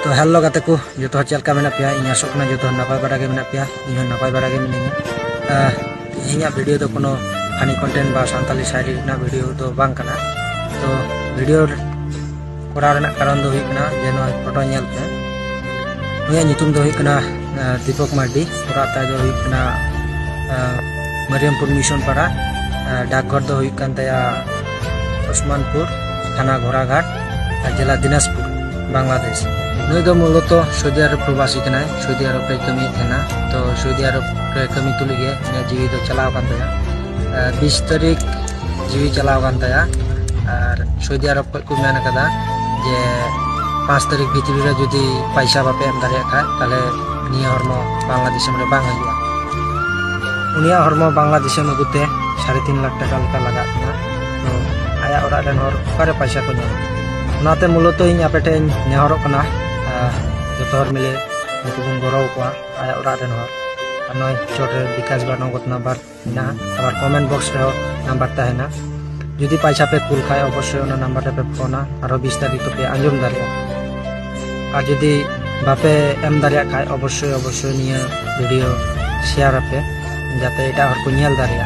तो हेलो गाते को जो चलका मेना पे इन आसोना जो नपाय बारा के मेना पे इन नपाय बारा के मिनिया इन वीडियो तो कोनो फानी कंटेंट बा सानताली शायरी ना वीडियो तो बांग कना तो वीडियो करा रेना कारण दो हुई कना जे नो फोटो नेल पे नुया नितुम दो हुई कना दीपक मार्डी पूरा ता जो हुई कना मरियमपुर मिशन पाड़ा डाकघर दो हुई कन तया उस्मानपुर थाना घोड़ाघाट जिला दिनाजपुर बांग्लादेश नई दो मूलत सऊदी अरब प्रवासी कनाय सऊदी अरब रे कमी तना तो सऊदी अरब रे कमी तुलिगे ने जीवी दो चलाव कान तया 20 तारीख जीवी चलाव कान तया और सऊदी अरब को मेन कदा जे 5 तारीख भीतर रे जुदी पैसा बापे एम दारे खा ताले निया हरमो बांग्लादेश रे बांग हजुआ उनिया हरमो बांग्लादेश में गुते 3.5 लाख टाका लका लगा तो आया ओरा रेन हर ओकारे पैसा को ᱧᱟᱢ नाते मूलत इन आपेटे नेहर जो मिले उनको बन गौरव को आया ओरा रेन हर नय चोटे विकास बा नगद नंबर ना आबार कमेंट बॉक्स रे नंबर तहना जुदी पैसा पे कुल खाए अवश्य ओना नंबर पे फोना आरो 20 तारीख तो पे आंजम दारिया और जुदी बापे एम दारिया खाए अवश्य निया वीडियो शेयर पे जाते एटा हर को नेल दारिया।